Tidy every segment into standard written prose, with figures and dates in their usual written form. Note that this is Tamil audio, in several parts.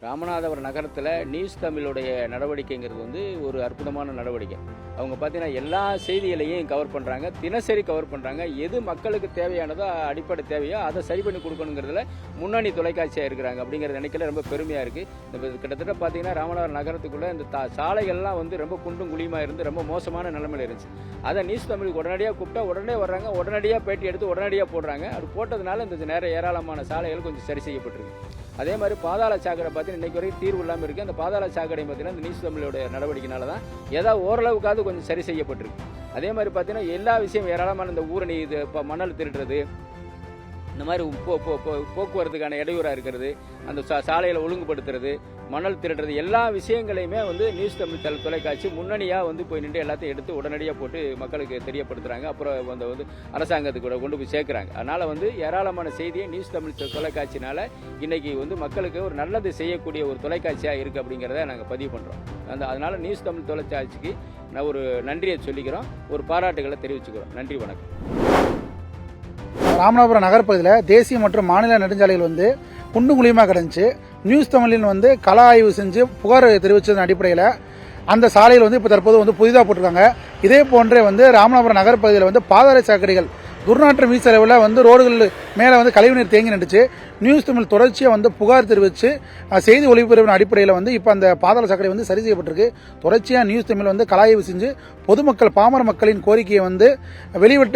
ராமநாதபுரம் நகரத்தில் நியூஸ் தமிழுடைய நடவடிக்கைங்கிறது ஒரு அற்புதமான நடவடிக்கை. அவங்க பார்த்தீங்கன்னா எல்லா செய்திகளையும் கவர் பண்ணுறாங்க, தினசரி கவர் பண்ணுறாங்க. எது மக்களுக்கு தேவையானதோ, அடிப்படை தேவையோ அதை சரி பண்ணி கொடுக்கணுங்கிறதுல முன்னணி தொலைக்காட்சியாக இருக்கிறாங்க. அப்படிங்கிறத நினைக்கல ரொம்ப பெருமையாக இருக்குது. கிட்டத்தட்ட பார்த்தீங்கன்னா ராமநாதபுரம் நகரத்துக்குள்ளே இந்த சாலைகள்லாம் ரொம்ப குண்டும் குழியுமாக இருந்து ரொம்ப மோசமான நிலைமையில் இருந்துச்சு. அதை நியூஸ் தமிழுக்கு உடனடியாக கூப்பிட்டா உடனே வர்றாங்க, உடனடியாக பேட்டி எடுத்து உடனடியாக போடுறாங்க. அது போட்டதுனால இந்த நேரம் ஏராளமான சாலைகள் கொஞ்சம் சரி செய்யப்பட்டிருக்கு. அதே மாதிரி பாதாள சாக்கடை பார்த்தீங்கன்னா இன்றைக்கு வரைக்கும் தீர்வு இல்லாமல் இருக்குது. அந்த பாதாள சாக்கடை பார்த்தீங்கன்னா இந்த நியூஸ் தமிழோட நடவடிக்கைனால தான் ஏதாவது ஓரளவுக்காவது கொஞ்சம் சரி செய்யப்பட்டிருக்கு. அதே மாதிரி பார்த்தீங்கன்னா எல்லா விஷயம் ஏராளமான இந்த ஊரணி, இது இப்போ மணல் திருடுறது, இந்த மாதிரி போக்குவரத்துக்கான இடையூறாக இருக்கிறது, அந்த சாலையில் ஒழுங்குபடுத்துறது, மணல் திருடுறது, எல்லா விஷயங்களையுமே நியூஸ் தமிழ் தொலைக்காட்சி முன்னணியாக போய் நின்று எல்லாத்தையும் எடுத்து உடனடியாக போட்டு மக்களுக்கு தெரியப்படுத்துகிறாங்க. அப்புறம் அரசாங்கத்துக்கு கூட கொண்டு போய் சேர்க்குறாங்க. அதனால் ஏராளமான செய்தியை நியூஸ் தமிழ் தொலைக்காட்சினால இன்னைக்கு மக்களுக்கு ஒரு நல்லது செய்யக்கூடிய ஒரு தொலைக்காட்சியாக இருக்குது அப்படிங்கிறத நாங்கள் பதிவு பண்ணுறோம். அதனால் நியூஸ் தமிழ் தொலைக்காட்சிக்கு நான் ஒரு நன்றியை சொல்லிக்கிறோம், ஒரு பாராட்டுகளை தெரிவிச்சுக்கிறோம். நன்றி, வணக்கம். ராமநாதபுரம் நகர்ப்பகுதியில் தேசிய மற்றும் மாநில நெடுஞ்சாலைகள் குண்டும் குழியுமாக கிடந்துச்சு. நியூஸ் தமிழின் கள ஆய்வு செஞ்சு புகார் தெரிவித்ததன் அடிப்படையில் அந்த சாலையில் இப்போ தற்போது புதிதாக போட்டிருக்காங்க. இதே போன்றே ராமநாதபுரம் நகர்ப்பகுதியில் பாதாள சாக்கடைகள் துர்நாற்றம் வீச அளவில் ரோடுகள் மேலே கழிவுநீர் தேங்கி நின்றுச்சு. நியூஸ் தமிழ் தொடர்ச்சியாக புகார் தெரிவித்து செய்தி ஒளிபரப்பின் அடிப்படையில் இப்போ அந்த பாதாள சாக்கடை சரி செய்யப்பட்டிருக்கு. தொடர்ச்சியாக நியூஸ் தமிழ் கலாய்வு செஞ்சு பொதுமக்கள், பாமர மக்களின் கோரிக்கையை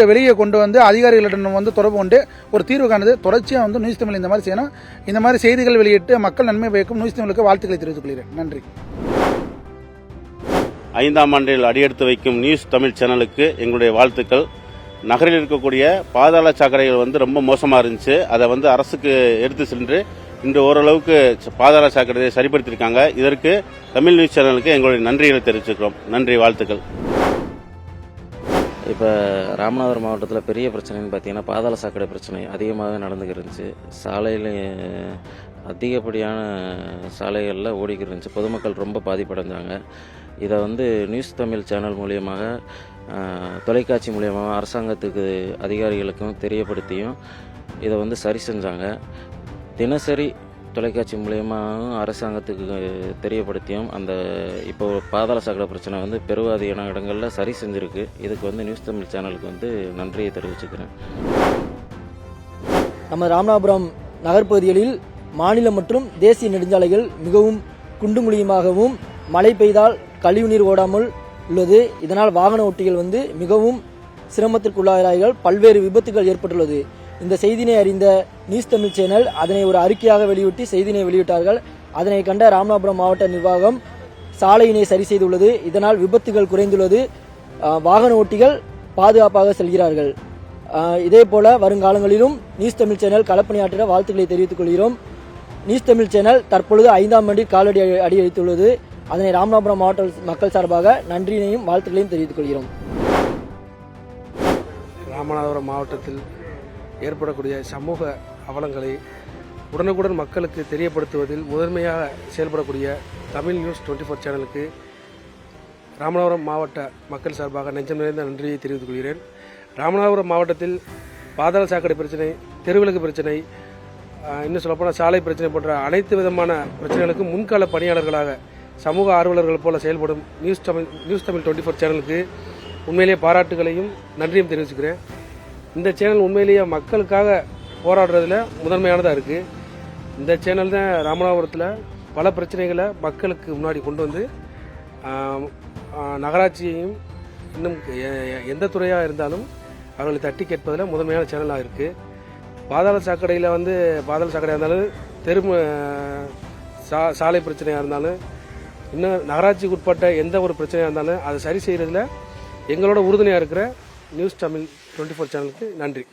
வெளியே கொண்டு அதிகாரிகளிடம் தொடர்பு கொண்டு ஒரு தீர்வு காணுது. தொடர்ச்சியாக நியூஸ் தமிழ் இந்த மாதிரி செய்யணும். இந்த மாதிரி செய்திகள் வெளியிட்டு மக்கள் நன்மை பயக்கும் நியூஸ் தமிழுக்கு வாழ்த்துக்களை தெரிவித்துக் கொள்கிறேன். நன்றி. 5ஆம் ஆண்டில் அடியெடுத்து வைக்கும் நியூஸ் தமிழ் சேனலுக்கு எங்களுடைய வாழ்த்துக்கள். நகரில் இருக்கக்கூடிய பாதாள சாக்கடைகள் ரொம்ப மோசமாக இருந்துச்சு. அதை அரசுக்கு எடுத்து சென்று இன்று ஓரளவுக்கு பாதாள சாக்கடையை சரிப்படுத்தியிருக்காங்க. இதற்கு தமிழ் நியூஸ் சேனலுக்கு எங்களுடைய நன்றிகளை தெரிவிச்சுக்கிறோம். நன்றி, வாழ்த்துக்கள். இப்போ ராமநாதபுரம் மாவட்டத்தில் பெரிய பிரச்சனைன்னு பார்த்தீங்கன்னா பாதாள சாக்கடை பிரச்சனை அதிகமாகவே நடந்துக்கிட்டு இருந்துச்சு. சாலையில் அதிகப்படியான சாலைகளில் ஓடிக்கிட்டு இருந்துச்சு. பொதுமக்கள் ரொம்ப பாதிப்படைஞ்சாங்க. இதை நியூஸ் தமிழ் சேனல் மூலியமாக, தொலைக்காட்சி மூலியமாக அரசாங்கத்துக்கு அதிகாரிகளுக்கும் தெரியப்படுத்தியும் இதை சரி செஞ்சாங்க. தினசரி தொலைக்காட்சி மூலியமாகவும் அரசாங்கத்துக்கு தெரியப்படுத்தியும் அந்த இப்போ பாதாள சாக்கடை பிரச்சனை பெருவாதியான இடங்களில் சரி செஞ்சுருக்கு. இதுக்கு நியூஸ் தமிழ் சேனலுக்கு நன்றியை தெரிவிச்சுக்கிறேன். நம்ம ராமநாதபுரம் நகர்ப்பகுதிகளில் மாநில மற்றும் தேசிய நெடுஞ்சாலைகள் மிகவும் குண்டும் குழியுமாகவும், மழை பெய்தால் கழிவுநீர் ஓடாமல் உள்ளது. இதனால் வாகன ஓட்டிகள் மிகவும் சிரமத்திற்குள்ளாகிறார்கள். பல்வேறு விபத்துகள் ஏற்பட்டுள்ளது. இந்த செய்தினை அறிந்த நியூஸ் தமிழ் சேனல் அதனை ஒரு அறிக்கையாக வெளியிட்டு செய்தினை வெளியிட்டார்கள். அதனை கண்ட ராமநாதபுரம் மாவட்ட நிர்வாகம் சாலையினை சரி செய்துள்ளது. இதனால் விபத்துகள் குறைந்துள்ளது. வாகன ஓட்டிகள் பாதுகாப்பாக செல்கிறார்கள். இதே போல வருங்காலங்களிலும் நியூஸ் தமிழ் சேனல் களப்பணியாற்ற வாழ்த்துக்களை தெரிவித்துக் கொள்கிறோம். நியூஸ் தமிழ் சேனல் தற்பொழுது 5ஆம் ஆண்டில் காலடி அடியெடுத்துள்ளது. அதனை ராமநாதபுரம் மாவட்ட மக்கள் சார்பாக நன்றியினையும் வாழ்த்துக்களையும் தெரிவித்துக் கொள்கிறோம். ராமநாதபுரம் மாவட்டத்தில் ஏற்படக்கூடிய சமூக அவலங்களை உடனுக்குடன் மக்களுக்கு தெரியப்படுத்துவதில் முதன்மையாக செயல்படக்கூடிய தமிழ் நியூஸ் 24 சேனலுக்கு ராமநாதபுரம் மாவட்ட மக்கள் சார்பாக நெஞ்சம் நிறைந்த நன்றியை தெரிவித்துக் கொள்கிறேன். ராமநாதபுரம் மாவட்டத்தில் பாதாள சாக்கடை பிரச்சனை, தெருவிளக்கு பிரச்சனை, இன்னும் சொல்லப்போனால் சாலை பிரச்சனை போன்ற அனைத்து விதமான பிரச்சனைகளுக்கு முன்கால பணியாளர்களாக சமூக ஆர்வலர்கள் போல செயல்படும் நியூஸ் தமிழ் 24 சேனலுக்கு உண்மையிலேயே பாராட்டுகளையும் நன்றியும் தெரிவிச்சுக்கிறேன். இந்த சேனல் உண்மையிலேயே மக்களுக்காக போராடுறதுல முதன்மையானதாக இருக்குது. இந்த சேனல் தான் ராமநாதபுரத்தில் பல பிரச்சனைகளை மக்களுக்கு முன்னாடி கொண்டு நகராட்சியையும் இன்னும் எந்த துறையாக இருந்தாலும் அவர்களை தட்டி கேட்பதில் முதன்மையான சேனலாக இருக்குது. பாதாள சாக்கடையில் பாதாள சாக்கடையாக இருந்தாலும் சாலை பிரச்சனையாக இருந்தாலும் இன்னும் நகராட்சிக்கு உட்பட்ட எந்த ஒரு பிரச்சனையாக இருந்தாலும் அதை சரி செய்கிறதுல எங்களோட உறுதுணையாக இருக்கிற நியூஸ் தமிழ் 24 சேனலுக்கு நன்றி.